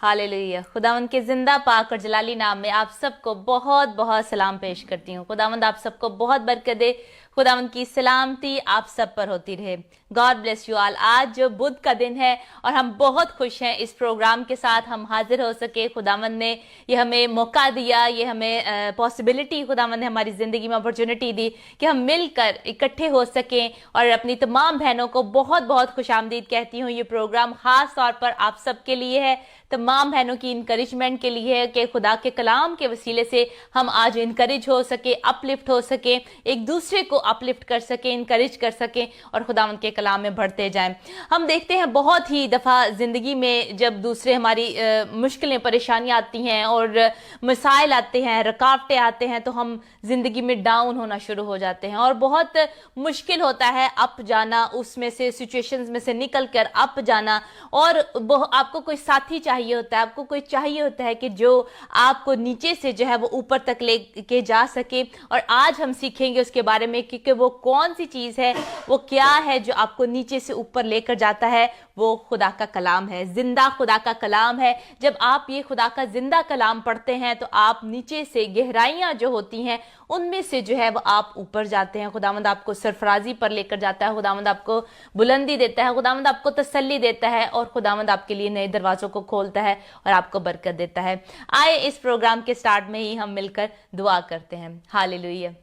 Hallelujah. खुदावंद के जिंदा पाक और जलाली नाम में आप सबको बहुत बहुत सलाम पेश करती हूँ। खुदावंद आप सबको बहुत बरकत दे। खुदावंद की सलामती आप सब पर होती रहे। God bless you all. आज जो बुध का दिन है और हम बहुत खुश हैं इस प्रोग्राम के साथ हम हाजिर हो सके। खुदावंद ने ये हमें मौका दिया, ये हमें पॉसिबिलिटी खुदावंद ने हमारी ज़िंदगी में अपॉर्चुनिटी दी कि हम मिलकर इकट्ठे हो सकें। और अपनी तमाम बहनों को बहुत बहुत खुशामदीद कहती हूँ। ये प्रोग्राम ख़ास तौर पर आप सबके लिए है, तमाम बहनों की इंकरेजमेंट के लिए है कि खुदा के कलाम के वसीले से हम आज इंकरेज हो सके, अपलिफ्ट हो सके, एक दूसरे को अपलिफ्ट कर सके, इंकरेज कर सके और खुदावंद के कलाम में बढ़ते जाएं। हम देखते हैं बहुत ही दफ़ा ज़िंदगी में जब दूसरे हमारी मुश्किलें परेशानियां आती हैं और मसाइल आते हैं, रुकावटें आते हैं, तो हम ज़िंदगी में डाउन होना शुरू हो जाते हैं और बहुत मुश्किल होता है अप जाना, उसमें से सिचुएशंस में से निकल कर अप जाना। और आपको कोई साथी चाहिए होता है, आपको कोई चाहिए होता है कि जो आपको नीचे से जो है वो ऊपर तक लेके जा सके। और आज हम सीखेंगे उसके बारे में कि वो कौन सी चीज़ है, वो क्या है जो आपको नीचे से ऊपर लेकर जाता है। वो खुदा का कलाम है, जिंदा खुदा का कलाम है। जब आप ये खुदा का जिंदा कलाम पढ़ते हैं तो आप नीचे से गहराइयां जो होती हैं उनमें से जो है वो आप ऊपर जाते हैं। खुदावंद आपको सरफराजी पर लेकर जाता है, खुदावंद आपको बुलंदी देता है, खुदावंद आपको तसल्ली देता है और खुदावंद आपके लिए नए दरवाजों को खोलता है और आपको बरकत देता है। आए इस प्रोग्राम के स्टार्ट में ही हम मिलकर दुआ करते हैं। हालेलुया।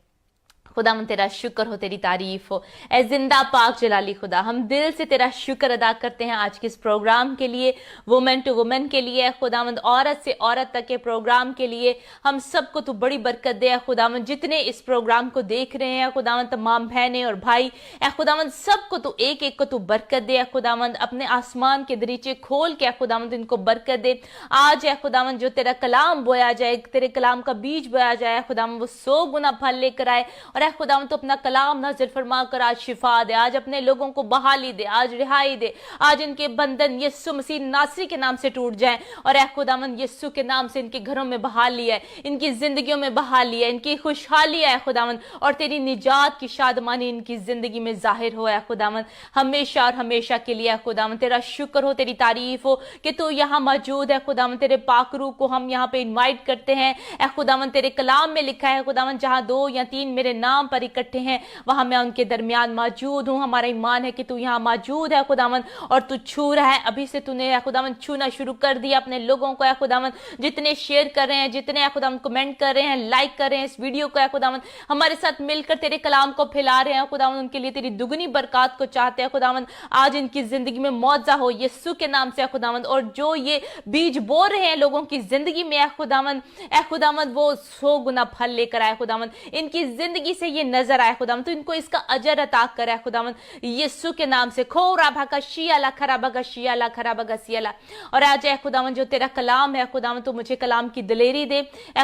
खुदावंद तेरा शुक्र हो, तेरी तारीफ हो। ए जिंदा पाक जलाली खुदा, हम दिल से तेरा शुक्र अदा करते हैं आज के इस प्रोग्राम के लिए, वुमेन टू वुमेन के लिए, खुदावंद औरत से औरत तक के प्रोग्राम के लिए। हम सबको तू बड़ी बरकत दे खुदावंद, जितने इस प्रोग्राम को देख रहे हैं खुदावंद, तमाम बहनें और भाई, ए खुदावंद सबको तू एक एक को तू बरकत दे खुदावंद। अपने आसमान के दरीचे खोल के खुदावंद इनको बरकत दे। आज है खुदावंद जो तेरा कलाम बोया जाए, तेरे कलाम का बीज बोया जाए खुदावंद, वो 100 गुना फल लेकर आए। और खुदावंद तो अपना कलाम नाज़िल फरमा कर आज शिफा दे, आज अपने लोगों को बहाली दे, आज रिहाई दे, आज इनके बंधन यीशु मसीह नासरी के नाम से टूट जाएं। और खुदावंद यीशु के नाम से इनके घरों में बहाली है, इनकी जिंदगियों में बहाली है, इनकी खुशहाली है खुदावंद। और तेरी निजात की शादमानी इनकी जिंदगी में जाहिर हो खुदावंद, हमेशा और हमेशा के लिए खुदावंद। तेरा शुक्र हो, तेरी तारीफ हो कि तू यहाँ मौजूद है खुदावंद। तेरे पाक रूह को हम यहाँ पे इन्वाइट करते हैं खुदावंद। तेरे कलाम में लिखा है खुदावंद, जहाँ 2 या 3 मेरे नाम पर इकट्ठे हैं वहां मैं उनके दरमियान मौजूद हूं। हमारा ईमान है कि तू यहां मौजूद है खुदावंद और तू छू रहा है। अभी से तूने खुदावंद छूना शुरू कर दिया अपने लोगों को खुदावंद, जितने शेयर कर रहे हैं, जितने खुदावंद कमेंट कर रहे हैं, लाइक कर रहे हैं इस वीडियो को खुदावंद, हमारे साथ मिलकर तेरे कलाम को फैला रहे हैं खुदावंद, उनके लिए तेरी दुगनी बरकत को चाहते हैं खुदावंद। आज इनकी जिंदगी में मौजा हो यीशु के नाम से खुदावंद। और जो ये बीज बो रहे हैं लोगों की जिंदगी में खुदावंद, खुदावंद वो 100 गुना फल लेकर आए खुदावंद। इनकी जिंदगी से ये नजर आए खुदावंद, तो इनको इसका अजर अता करे खुदावंद यीशु के नाम से। खो राभा का शियाला खराबा का शियाला खराबा का सियाला। और आज खुदावंद जो तेरा कलाम है खुदावंद, तो मुझे कलाम की दिलेरी दे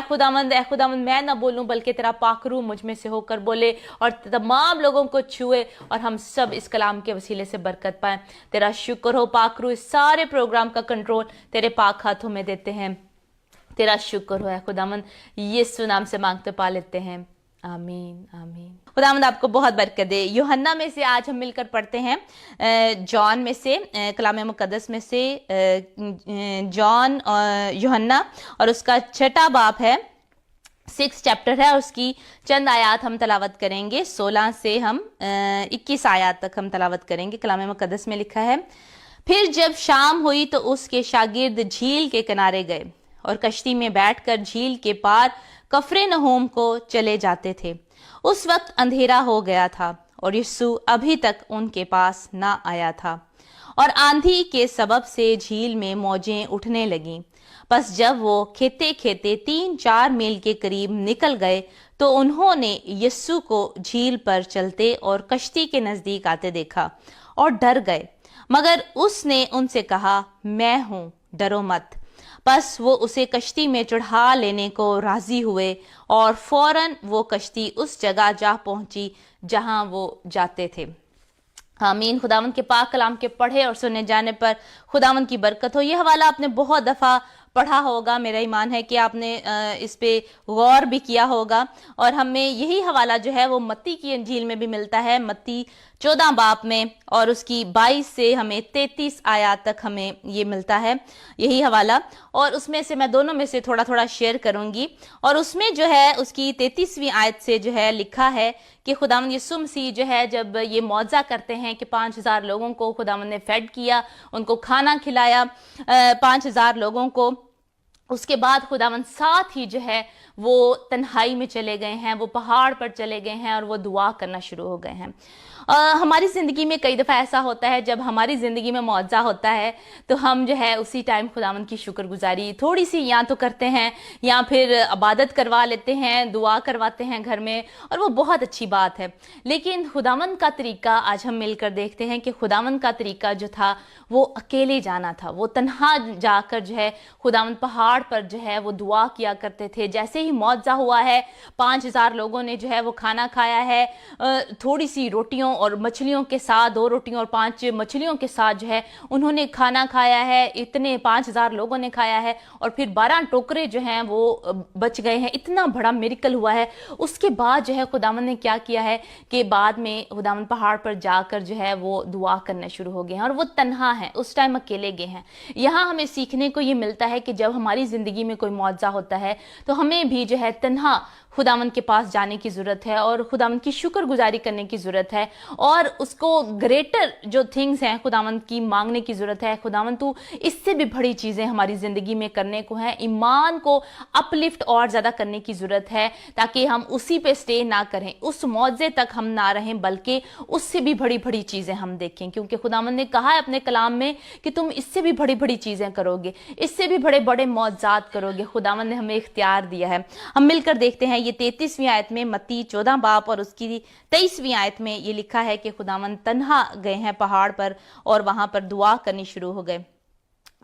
खुदावंद। खुदावंद मैं ना बोलूं बल्कि तेरा पाक रूह मुझ में से होकर बोले और तमाम लोगों को छुए और हम सब इस कलाम के वसीले से बरकत पाए। तेरा शुक्र हो पाक रूह, इस सारे प्रोग्राम का कंट्रोल तेरे पाक हाथों में देते हैं। तेरा शुक्र हो खुदावंद, यीशु नाम से मांगते पा लेते हैं, आमीन आमीन। खुदावंद आपको बहुत बरकत दे। यूहन्ना में से आज हम मिलकर पढ़ते हैं, जॉन में से, कलाम मुकद्दस में से जॉन यूहन्ना और उसका 6वां बाब है, 6 चैप्टर है, उसकी चंद आयात हम तलावत करेंगे। 16 से हम 21 आयात तक हम तलावत करेंगे। कलाम मुकद्दस में लिखा है, फिर जब शाम हुई तो उसके शागिर्द झील के किनारे गए और कश्ती में बैठकर झील के पार कफरनहूम को चले जाते थे। उस वक्त अंधेरा हो गया था और यीशु अभी तक उनके पास ना आया था और आंधी के सबब से झील में मौजें उठने लगीं। बस जब वो खेते खेते 3-4 मील के करीब निकल गए तो उन्होंने यीशु को झील पर चलते और कश्ती के नजदीक आते देखा और डर गए। मगर उसने उनसे कहा, मैं हूं, डरो मत। बस वो उसे कश्ती में चढ़ा लेने को राजी हुए और फौरन वो कश्ती उस जगह जा पहुंची जहां वो जाते थे। आमीन। खुदावंद के पाक कलाम के पढ़े और सुने जाने पर खुदावंद की बरकत हो। ये हवाला आपने बहुत दफ़ा पढ़ा होगा, मेरा ईमान है कि आपने इस पे गौर भी किया होगा। और हमें यही हवाला जो है वो मत्ती की इंजील में भी मिलता है। मत्ती 14 बाब में और उसकी 22 से हमें 33 आयत तक हमें ये मिलता है, यही हवाला। और उसमें से मैं दोनों में से थोड़ा थोड़ा शेयर करूंगी। और उसमें जो है उसकी 33वीं आयत से जो है लिखा है कि खुदावंद यीशु मसीह जो है जब ये मौजा करते हैं कि 5000 लोगों को खुदावंद ने फेड किया, उनको खाना खिलाया 5000 लोगों को, उसके बाद खुदावंद साथ ही जो है वो तन्हाई में चले गए हैं, वो पहाड़ पर चले गए हैं और वो दुआ करना शुरू हो गए हैं। हमारी ज़िंदगी में कई दफ़ा ऐसा होता है, जब हमारी ज़िंदगी में मुआवजा होता है तो हम जो है उसी टाइम खुदावंद की शुक्रगुजारी थोड़ी सी या तो करते हैं या फिर इबादत करवा लेते हैं, दुआ करवाते हैं घर में, और वो बहुत अच्छी बात है। लेकिन खुदावंद का तरीका आज हम मिलकर देखते हैं कि खुदावंद का तरीका जो था वो अकेले जाना था। वो तन्हा जाकर जो है खुदावंद पहाड़ पर जो है वो दुआ किया करते थे। जैसे ही मुआवजा हुआ है, 5000 लोगों ने जो है वो खाना खाया है, थोड़ी सी रोटियों और मछलियों के साथ, 2 रोटियों और 5 मछलियों के साथ जो है उन्होंने खाना खाया है। इतने 5000 लोगों ने खाया है और फिर 12 टोकरे जो हैं वो बच गए हैं। इतना बड़ा मिरेकल हुआ है। उसके बाद जो है खुदावंद ने क्या किया है कि बाद में खुदावंद पहाड़ पर जाकर जो है वो दुआ करना शुरू हो गए हैं और वो तन्हा है, उस टाइम अकेले गए हैं। यहाँ हमें सीखने को ये मिलता है कि जब हमारी जिंदगी में कोई मुआवजा होता है तो हमें भी जो है तन्हा खुदावंद के पास जाने की ज़रूरत है और खुदावंद की शुक्रगुजारी करने की ज़रूरत है और उसको ग्रेटर जो थिंग्स हैं खुदावंद की मांगने की ज़रूरत है। खुदावंद तू इससे भी बड़ी चीज़ें हमारी ज़िंदगी में करने को हैं। ईमान को अपलिफ्ट और ज़्यादा करने की ज़रूरत है ताकि हम उसी पे स्टे ना करें, उस मौजे तक हम ना रहें, बल्कि उससे भी बड़ी बड़ी चीज़ें हम देखें, क्योंकि खुदावंद ने कहा है अपने कलाम में कि तुम इससे भी बड़ी बड़ी चीज़ें करोगे, इससे भी बड़े बड़े मौजात करोगे। खुदावंद ने हमें इख्तियार दिया है। हम मिलकर देखते हैं ये 33वीं आयत में, मत्ती 14 बाब और उसकी 23वीं आयत में ये लिखा है कि खुदावंद तन्हा गए हैं पहाड़ पर और वहां पर दुआ करनी शुरू हो गए।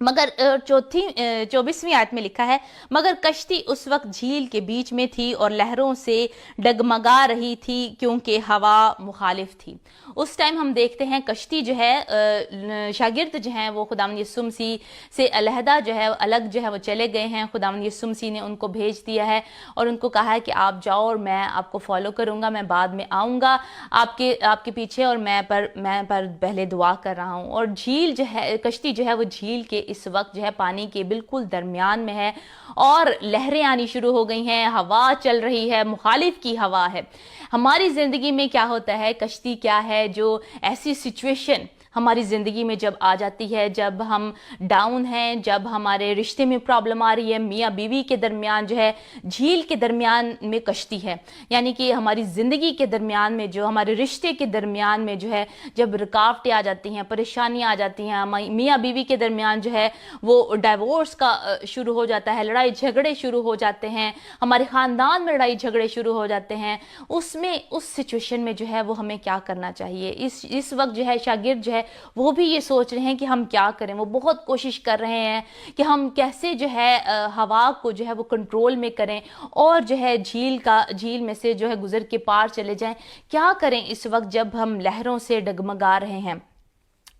मगर 24वीं आयत में लिखा है, मगर कश्ती उस वक्त झील के बीच में थी और लहरों से डगमगा रही थी क्योंकि हवा मुखालिफ थी। उस टाइम हम देखते हैं कश्ती जो है, शागिर्द जो हैं वो खुदावंद यीशु मसीह से अलहदा जो है, अलग जो है वो चले गए हैं। खुदावंद यीशु मसीह ने उनको भेज दिया है और उनको कहा है कि आप जाओ और मैं आपको फॉलो करूंगा, मैं बाद में आऊँगा आपके पीछे और मैं पर पहले दुआ कर रहा हूँ। और झील जो है, कश्ती जो है वो झील के इस वक्त जो है पानी के बिल्कुल दरमियान में है और लहरें आनी शुरू हो गई हैं, हवा चल रही है, मुखालिफ की हवा है। हमारी जिंदगी में क्या होता है, कश्ती क्या है, जो ऐसी सिचुएशन हमारी ज़िंदगी में जब आ जाती है, जब हम डाउन हैं, जब हमारे रिश्ते में प्रॉब्लम आ रही है, मियाँ बीवी के दरमियान जो है झील के दरमियान में कश्ती है, यानी कि हमारी ज़िंदगी के दरमियान में, जो हमारे रिश्ते के दरमियान में जो है जब रुकावटें आ जाती हैं, परेशानियाँ आ जाती हैं, मियाँ बीवी के दरमियान जो है वो डाइवोर्स का शुरू हो जाता है, लड़ाई झगड़े शुरू हो जाते हैं, हमारे ख़ानदान में लड़ाई झगड़े शुरू हो जाते हैं। उसमें उस सिचुएशन में जो है वो हमें क्या करना चाहिए। इस वक्त जो है शागिर्द जो है वो भी ये सोच रहे हैं कि हम क्या करें। वो बहुत कोशिश कर रहे हैं कि हम कैसे जो है हवा को जो है वो कंट्रोल में करें और जो है झील में से जो है गुजर के पार चले जाएं। क्या करें इस वक्त जब हम लहरों से डगमगा रहे हैं।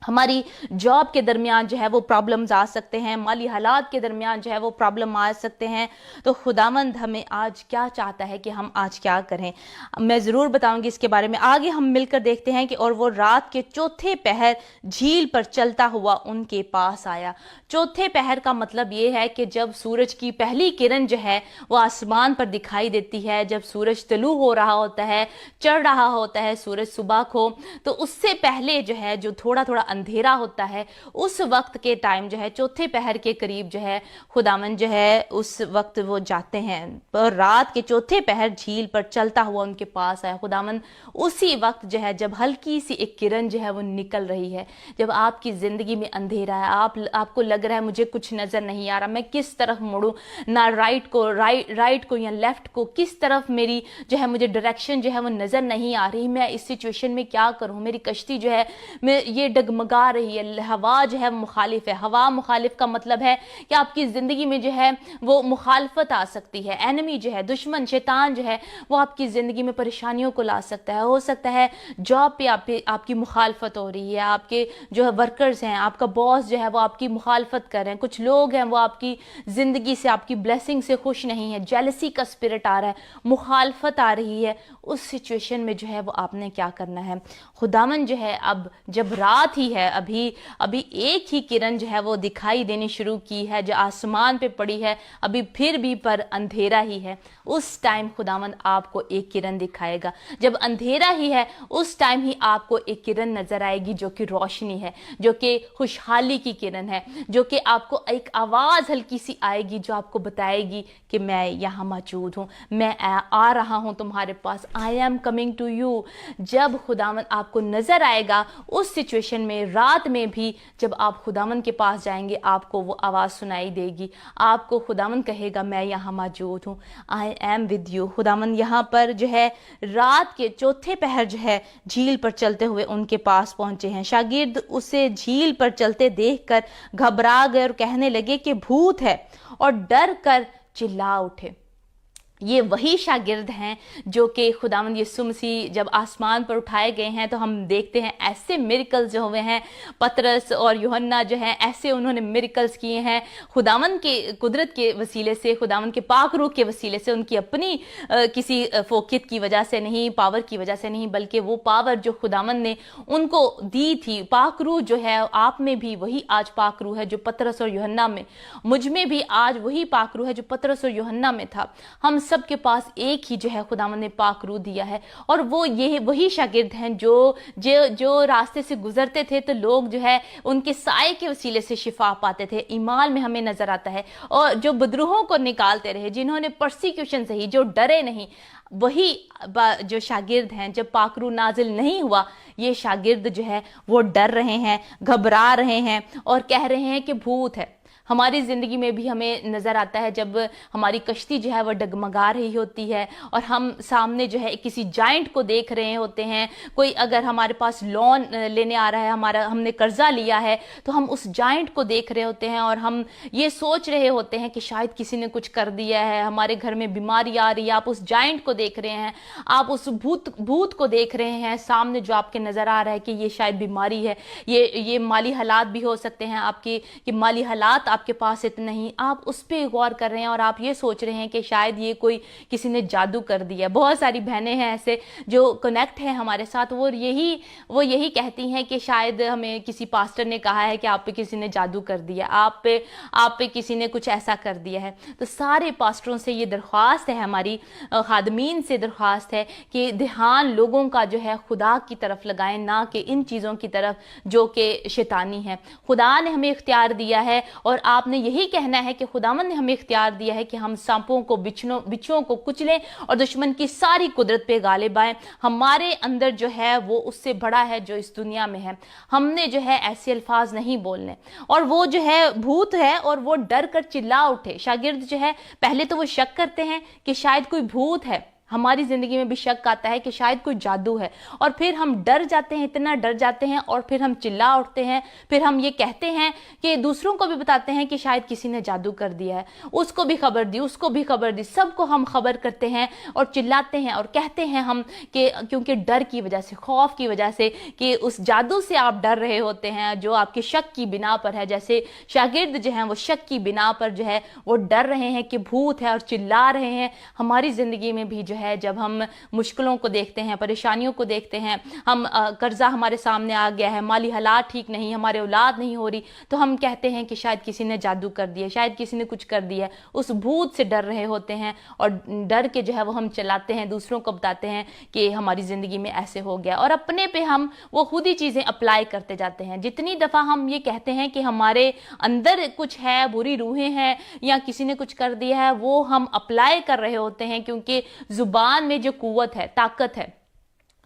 हमारी जॉब के दरमियान जो है वो प्रॉब्लम्स आ सकते हैं, माली हालात के दरमियान जो है वो प्रॉब्लम आ सकते हैं। तो खुदावंद हमें आज क्या चाहता है कि हम आज क्या करें, मैं ज़रूर बताऊंगी इसके बारे में। आगे हम मिलकर देखते हैं कि और वो रात के चौथे पहर झील पर चलता हुआ उनके पास आया। चौथे पहर का मतलब ये है कि जब सूरज की पहली किरण जो है वो आसमान पर दिखाई देती है, जब सूरज तलू हो रहा होता है, चढ़ रहा होता है सूरज सुबह को, तो उससे पहले जो है जो थोड़ा थोड़ा अंधेरा होता है, उस वक्त के टाइम जो है चौथे पहर के करीब जो है खुदावंद जो है उस वक्त वो जाते हैं और रात के चौथे पहर झील पर चलता हुआ उनके पास आया। खुदावंद उसी वक्त जो है जब हल्की सी एक किरण जो है वो निकल रही है, जब आपकी जिंदगी में अंधेरा है, आपको लग रहा है मुझे कुछ नजर नहीं आ रहा, मैं किस तरफ मुड़ूं, ना राइट को या लेफ्ट को, किस तरफ मेरी जो है मुझे डायरेक्शन जो है वो नजर नहीं आ रही, मैं इस सिचुएशन में क्या करूं, मेरी कश्ती जो है मैं ये डगमगा डगमगा रही है, हवा जो है मुखालिफ है। हवा मुखालिफ का मतलब है कि आपकी ज़िंदगी में जो है वो मुखालफत आ सकती है, एनिमी जो है, दुश्मन शैतान जो है वो आपकी ज़िंदगी में परेशानियों को ला सकता है। हो सकता है जॉब पे आपकी मुखालफत हो रही है, आपके जो है वर्कर्स हैं, आपका बॉस जो है वो आपकी मुखालफत कर रहे हैं, कुछ लोग हैं वो आपकी ज़िंदगी से, आपकी ब्लेसिंग से खुश नहीं है, जेलसी का स्पिरिट आ रहा है, मुखालफत आ रही है। उस सिचुएशन में जो है वो आपने क्या करना है, खुदावन जो है अब जब रात ही है, अभी एक ही किरण जो है वो दिखाई देनी शुरू की है जो आसमान पे पड़ी है, अभी फिर भी पर अंधेरा ही है, उस टाइम खुदावन आपको एक किरण दिखाएगा। जब अंधेरा ही है उस टाइम ही आपको एक किरण नजर आएगी जो कि रोशनी है, जो कि खुशहाली की किरण है, जो कि आपको एक आवाज हल्की सी आएगी जो आपको बताएगी कि मैं यहाँ मौजूद हूँ, मैं आ रहा हूँ तुम्हारे पास, I am coming to you. जब खुदावन आपको नजर आएगा उस सिचुएशन में, रात में भी जब आप खुदावन के पास जाएंगे आपको वो आवाज सुनाई देगी, आपको खुदावन कहेगा मैं यहाँ मौजूद हूँ, आई एम विद यू। खुदावन यहाँ पर जो है रात के चौथे पहर जो है झील पर चलते हुए उनके पास पहुंचे हैं। शागिर्द उसे झील पर चलते देखकर घबरा गए और कहने लगे कि भूत है, और डर कर चिल्ला उठे। ये वही शागिर्द हैं जो कि खुदावंद यीशु मसीह जब आसमान पर उठाए गए हैं तो हम देखते हैं ऐसे मिरेकल्स जो हुए हैं, पतरस और यूहन्ना जो हैं ऐसे उन्होंने मिरेकल्स किए हैं खुदावंद के कुदरत के वसीले से, खुदावंद के पाक रूह के वसीले से, उनकी अपनी किसी फोकियत की वजह से नहीं, पावर की वजह से नहीं, बल्कि वो पावर जो खुदावंद ने उनको दी थी। पाक रूह जो है आप में भी वही आज पाक रूह है जो पतरस और यूहन्ना में, मुझ में भी आज वही पाक रूह है जो पतरस और यूहन्ना में था। हम सबके पास एक ही जो है खुदावंद ने पाक रूह दिया है, और वो ये वही शागिर्द हैं जो रास्ते से गुजरते थे तो लोग जो है उनके साए के वसीले से शिफा पाते थे। ईमाल में हमें नजर आता है, और जो बदरूहों को निकालते रहे, जिन्होंने परसिक्यूशन सही, जो डरे नहीं, वही जो शागिर्द हैं जब पाक रूह नाजिल नहीं हुआ, ये शागिर्द जो है वो डर रहे हैं, घबरा रहे हैं और कह रहे हैं कि भूत है। हमारी ज़िंदगी में भी हमें नज़र आता है जब हमारी कश्ती जो है वह डगमगा रही होती है और हम सामने जो है किसी जाइंट को देख रहे होते हैं। कोई अगर हमारे पास लोन लेने आ रहा है, हमने कर्जा लिया है, तो हम उस जाइंट को देख रहे होते हैं और हम ये सोच रहे होते हैं कि शायद किसी ने कुछ कर दिया है, हमारे घर में बीमारी आ रही है। आप उस जाइंट को देख रहे हैं, आप उस भूत को देख रहे हैं सामने जो आपके नज़र आ रहा है कि ये शायद बीमारी है, ये माली हालात भी हो सकते हैं आपके, कि माली हालात आपके पास इतने नहीं, आप उस पर गौर कर रहे हैं और आप ये सोच रहे हैं कि शायद ये कोई किसी ने जादू कर दिया। बहुत सारी बहनें हैं ऐसे जो कनेक्ट हैं हमारे साथ, वो यही कहती हैं कि शायद हमें किसी पास्टर ने कहा है कि आप पे किसी ने जादू कर दिया, आप पे किसी ने कुछ ऐसा कर दिया है। तो सारे पास्टरों से ये दरख्वास्त है, हमारी खादमीन से दरख्वास्त है कि ध्यान लोगों का जो है खुदा की तरफ लगाएं, ना कि इन चीज़ों की तरफ जो कि शैतानी है। खुदा ने हमें इख्तियार दिया है और आपने यही कहना है कि खुदावंद ने हमें इख्तियार दिया है कि हम सांपों को, बिच्छुओं को कुचलें और दुश्मन की सारी कुदरत पे गालिब आएं। हमारे अंदर जो है वो उससे बड़ा है जो इस दुनिया में है। हमने जो है ऐसे अल्फाज नहीं बोलने। और वो जो है भूत है और वो डर कर चिल्ला उठे। शागिर्द जो है पहले तो वो शक करते हैं कि शायद कोई भूत है, हमारी ज़िंदगी में भी शक आता है कि शायद कोई जादू है, और फिर हम डर जाते हैं, इतना डर जाते हैं और फिर हम चिल्ला उठते हैं। फिर हम ये कहते हैं कि दूसरों को भी बताते हैं कि शायद किसी ने जादू कर दिया है, उसको भी खबर दी, उसको भी खबर दी, सबको हम खबर करते हैं और चिल्लाते हैं और कहते हैं हम कि क्योंकि डर की वजह से, खौफ की वजह से, कि उस जादू से आप डर रहे होते हैं जो आपके शक की बिना पर है। जैसे शागिर्द जो हैं वो शक की बिना पर जो है वो डर रहे हैं कि भूत है और चिल्ला रहे हैं। हमारी ज़िंदगी में भी जो है जब हम मुश्किलों को देखते हैं, परेशानियों को देखते हैं, हम कर्जा हमारे सामने आ गया है, माली हालात ठीक नहीं, हमारे औलाद नहीं हो रही, तो हम कहते हैं कि शायद किसी ने जादू कर दिया, शायद किसी ने कुछ कर दिया। उस भूत से डर रहे होते हैं और डर के जो है वो हम चलाते हैं, दूसरों को बताते हैं कि हमारी ज़िंदगी में ऐसे हो गया, और अपने पे हम वो खुद ही चीज़ें अप्लाई करते जाते हैं। जितनी दफ़ा हम ये कहते हैं कि हमारे अंदर कुछ है, बुरी रूहें हैं या किसी ने कुछ कर दिया है, वो हम अप्लाई कर रहे होते हैं, क्योंकि जुबान में जो कुव्वत है, ताकत है,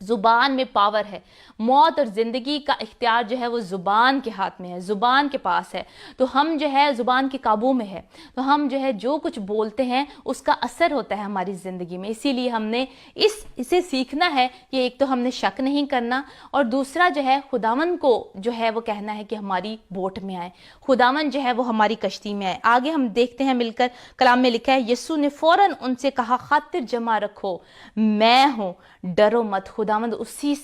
जुबान में पावर है, मौत और ज़िंदगी का इख्तियार जो है वो ज़ुबान के हाथ में है, ज़ुबान के पास है। तो हम जो है ज़ुबान के काबू में है, तो हम जो है जो कुछ बोलते हैं उसका असर होता है हमारी ज़िंदगी में। इसीलिए हमने इसे सीखना है कि एक तो हमने शक नहीं करना, और दूसरा जो है खुदावन को जो है वो कहना है कि हमारी बोट में आए, खुदावन जो है वो हमारी कश्ती में आए। आगे हम देखते हैं मिलकर, कलाम में लिखा है, यीशु ने फौरन उनसे कहा, खातिर जमा रखो, मैं हूँ, डरो मत। खुदावंद उसी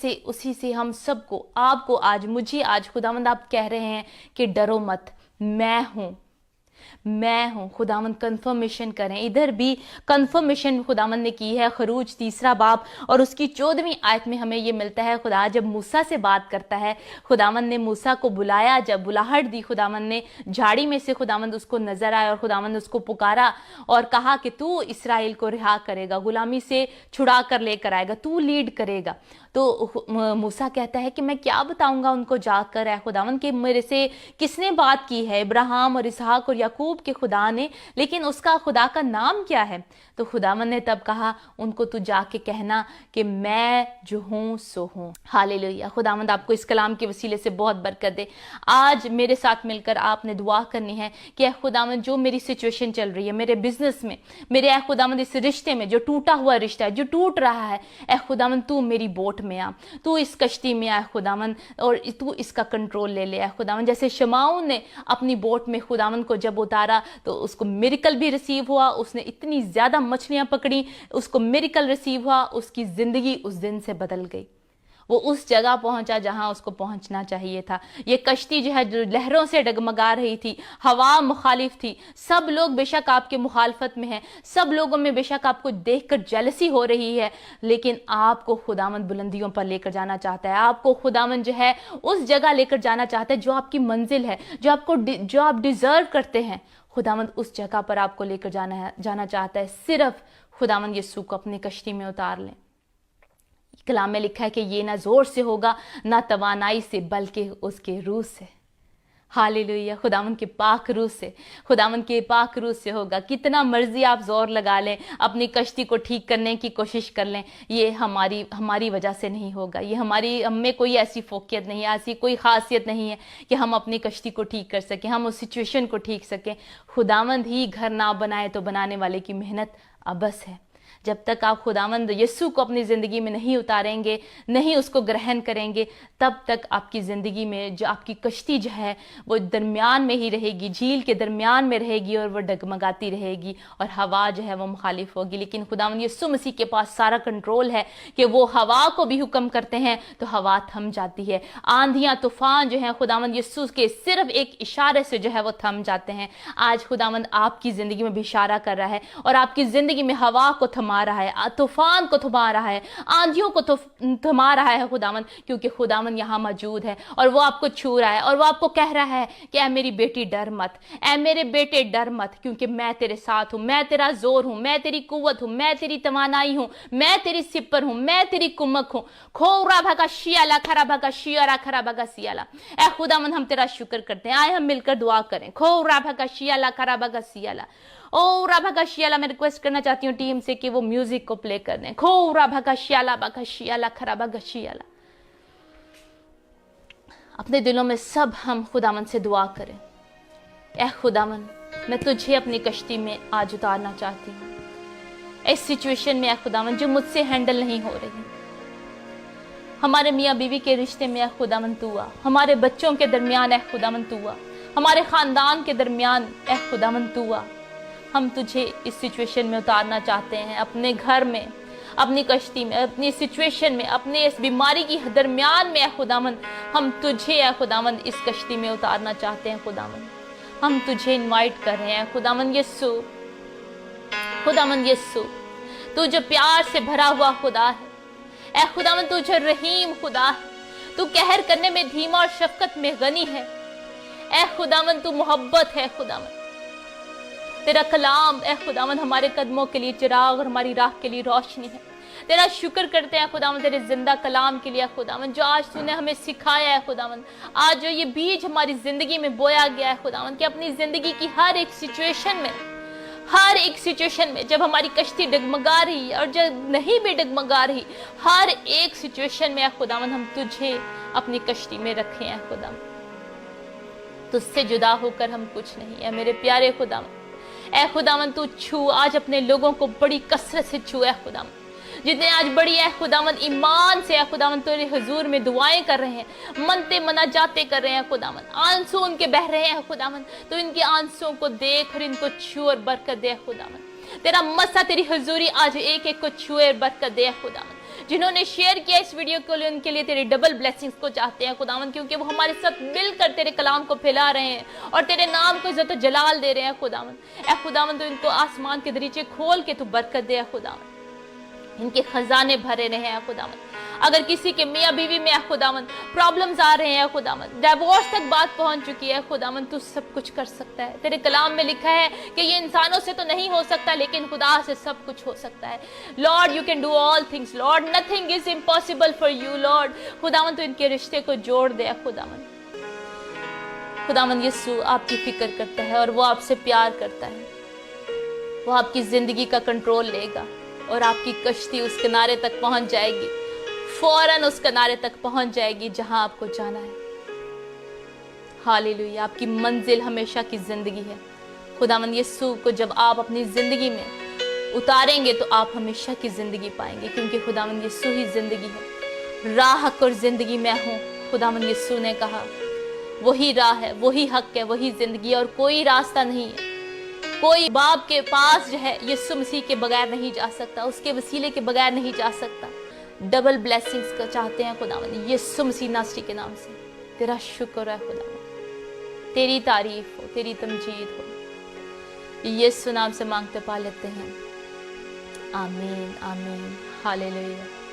से हम सबको, आपको आज, मुझे आज खुदावंद आप कह रहे हैं कि डरो मत, मैं हूं। खुदावंद कंफर्मेशन करें, इधर भी कंफर्मेशन खुदावंद ने की है। खरूज 3 बाब और उसकी 14वीं आयत में हमें ये मिलता है, खुदा जब मूसा से बात करता है, खुदावंद ने मूसा को बुलाया, जब बुलाहट दी खुदावंद ने, झाड़ी में से खुदावंद उसको नजर आया और खुदावंद उसको पुकारा और कहा कि तू इसराइल को रिहा करेगा, गुलामी से छुड़ा कर लेकर आएगा, तू लीड करेगा। तो मूसा कहता है कि मैं क्या बताऊंगा उनको जाकर, है खुदावंद कि मेरे से किसने बात की है, इब्राहिम और इसहाक और याकूब के खुदा ने, लेकिन उसका खुदा का नाम क्या है? तो खुदावंद ने तब कहा, उनको तू जाके कहना कि मैं जो हूं सो हूं। हालेलुया। खुदावंद आपको इस कलाम के वसीले से बहुत बरकत दे। आज मेरे साथ मिलकर आपने दुआ करनी है कि खुदावंद जो मेरी सिचुएशन चल रही है, मेरे बिजनेस में, मेरे खुदावंद इस रिश्ते में, जो टूटा हुआ रिश्ता है, जो टूट रहा है, खुदावंद तू मेरी बोट में आ, तू इस कश्ती में आ खुदावंद, और तू इसका कंट्रोल ले ले खुदावंद। जैसे शमाउन ने अपनी बोट में खुदावंद को जब उतारा तो उसको मिरेकल भी रिसीव हुआ, उसने इतनी ज्यादा मछलियां पकड़ी, उसको मिरेकल रिसीव हुआ, उसकी जिंदगी उस दिन से बदल गई। वो उस जगह पहुंचा जहां उसको पहुंचना चाहिए था। ये कश्ती जो है, जो लहरों से डगमगा रही थी, हवा मुखालिफ थी, सब लोग बेशक आपके मुखालफत में हैं, सब लोगों में बेशक आपको देखकर जेलसी हो रही है, लेकिन आपको खुदावंद बुलंदियों पर लेकर जाना चाहता है। आपको खुदावंद जो है उस जगह लेकर जाना चाहता है जो आपकी मंजिल है, जो आप डिजर्व करते हैं। खुदावंद उस जगह पर आपको लेकर जाना चाहता है। सिर्फ खुदावंद यीशु को अपनी कश्ती में उतार लें। कलाम में लिखा है कि ये ना जोर से होगा, ना तवानाई से, बल्कि उसके रूह से। हालेलुया। खुदावंद के पाक रूह से, खुदावंद के पाक रूह से होगा। कितना मर्जी आप जोर लगा लें, अपनी कश्ती को ठीक करने की कोशिश कर लें, ये हमारी वजह से नहीं होगा। ये हम में कोई ऐसी फोकियत नहीं है, ऐसी कोई खासियत नहीं है कि हम अपनी कश्ती को ठीक कर सकें, हम उस सिचुएशन को ठीक सकें। खुदावंद ही घर ना बनाए तो बनाने वाले की मेहनत अबस है। जब तक आप खुदावंद यीशु को अपनी ज़िंदगी में नहीं उतारेंगे, नहीं उसको ग्रहण करेंगे, तब तक आपकी ज़िंदगी में जो आपकी कश्ती जो है वो दरमियान में ही रहेगी, झील के दरमियान में रहेगी, और वो डगमगाती रहेगी, और हवा जो है वो मुखालिफ होगी। लेकिन खुदावंद यीशु मसीह के पास सारा कंट्रोल है कि वो हवा को भी हुक्म करते हैं तो हवा थम जाती है। आंधियाँ तूफान जो है खुदावंद यीशु के सिर्फ एक इशारे से जो है वो थम जाते हैं। आज खुदावंद आपकी ज़िंदगी में भी इशारा कर रहा है, और आपकी ज़िंदगी में हवा को थमा रहा है, तूफान को थमा रहा है, आंधियों को थमा रहा है खुदावंद, क्योंकि खुदावंद यहाँ मौजूद है और वो आपको छू रहा है, और वो आपको कह रहा है कि ऐ मेरी बेटी डर मत, ऐ मेरे बेटे डर मत, क्योंकि मैं तेरे साथ हूं, मैं तेरा जोर हूं, मैं तेरी कुव्वत हूं, मैं तेरी तवानाई हूं, मैं तेरी सिपर हूं, मैं तेरी कुमक हूं। खोरा भगा शियाला खरा भगा शियारा खरा भगा सियाला। ऐ खुदावंद हम तेरा शुक्र करते हैं। आए हम मिलकर दुआ करें। खोरा भगा शियाला खरा भगा सियाला। ओ राभा शियाला, मैं रिक्वेस्ट करना चाहती हूँ टीम से कि वो म्यूजिक को प्ले कर दें। खो राभा शियाला बागा शियाला खराबा शियाला। अपने दिलों में सब हम खुदावन से दुआ करें। ऐ खुदावन, मैं तुझे अपनी कश्ती में आज उतारना चाहती हूँ। इस सिचुएशन में ऐ खुदावन जो मुझसे हैंडल नहीं हो रही, हमारे मियाँ बीवी के रिश्ते में ऐ खुदावन तू आ, हमारे बच्चों के दरमियान ऐ खुदावन तू आ, हमारे खानदान के दरमियान ऐ खुदावन तू आ। हम तुझे इस सिचुएशन में उतारना चाहते हैं, अपने घर में, अपनी कश्ती में, अपनी सिचुएशन में, अपने इस बीमारी की दरमियान में। खुदावंद हम तुझे खुदावंद इस कश्ती में उतारना चाहते हैं। खुदावंद हम तुझे इनवाइट कर रहे हैं। खुदावंद यीशु, खुदावंद यीशु, तू जो प्यार से भरा हुआ खुदा है, खुदावंद तू जो रहीम खुदा है, तू कहर करने में धीमा और शफकत में गनी है। खुदावंद तू मोहब्बत है। खुदावंद तेरा कलाम खुदावंद हमारे कदमों के लिए चिराग और हमारी राह के लिए रोशनी है। तेरा शुक्र करते हैं खुदावंद तेरे जिंदा कलाम के लिए खुदावंद, जो आज तूने हमें सिखाया है खुदावंद। आज जो ये बीज हमारी जिंदगी में बोया गया है खुदावंद, कि अपनी जिंदगी की हर एक सिचुएशन में, हर एक सिचुएशन में जब हमारी कश्ती डगमगा रही है और जब नहीं भी डगमगा रही, हर एक सिचुएशन में खुदावन हम तुझे अपनी कश्ती में रखे हैं खुदावन। तुझसे जुदा होकर हम कुछ नहीं है मेरे प्यारे खुदावन। ऐ खुदावन तू छू आज अपने लोगों को बड़ी कसरत से छू है खुदावन, जितने आज बड़ी है खुदावन ईमान से है खुदावन तेरे हुजूर में दुआएं कर रहे हैं, मनते मनाजाते कर रहे हैं खुदावन, आंसू उनके बह रहे हैं खुदावन, तो इनके आंसुओं को देख और इनको छू और बरकत दे खुदावन। तेरा मसा तेरी हुजूरी आज एक एक को छुए और बरकत दे खुदावन। जिन्होंने शेयर किया इस वीडियो को उनके लिए तेरे डबल ब्लेसिंग्स को चाहते हैं खुदावन, क्योंकि वो हमारे साथ मिलकर तेरे कलाम को फैला रहे हैं और तेरे नाम को इज्जत जलाल दे रहे हैं खुदावन। ऐ खुदावन तो इनको आसमान के दरीचे खोल के तू बरकत दे खुदावन, इनके खजाने भरे रहे हैं खुदावन। अगर किसी के मियाँ बीवी में खुदावन प्रॉब्लम्स आ रहे हैं खुदावन, डिवोर्स तक बात पहुंच चुकी है खुदावन, तू सब कुछ कर सकता है। तेरे कलाम में लिखा है कि ये इंसानों से तो नहीं हो सकता लेकिन खुदा से सब कुछ हो सकता है। Lord you can do all things Lord, nothing is impossible for you Lord. खुदावन तो इनके रिश्ते को जोड़ दे खुदावन। खुदावन यीशु आपकी फिक्र करता है और वो आपसे प्यार करता है, वो आपकी जिंदगी का कंट्रोल लेगा और आपकी कश्ती उस किनारे तक पहुंच जाएगी, फौरन उस किनारे तक पहुंच जाएगी जहां आपको जाना है। हालेलुया। आपकी मंजिल हमेशा की जिंदगी है। खुदावंद यीशु को जब आप अपनी जिंदगी में उतारेंगे तो आप हमेशा की जिंदगी पाएंगे, क्योंकि खुदावंद यीशु ही जिंदगी है। राह और जिंदगी मैं हूँ, खुदावंद यीशु ने कहा। वही राह है, वही हक है, वही जिंदगी, और कोई रास्ता नहीं है। कोई बाप के पास जो है यीशु मसीह के बगैर नहीं जा सकता, उसके वसीले के बगैर नहीं जा सकता। डबल ब्लेसिंग्स का चाहते हैं खुदावंद यीशु मसीह नासरी के नाम से। तेरा शुक्र है खुदावंद, तेरी तारीफ हो, तेरी तमजीद हो। यीशु नाम से मांगते पा लेते हैं, आमीन आमीन। हालेलुया।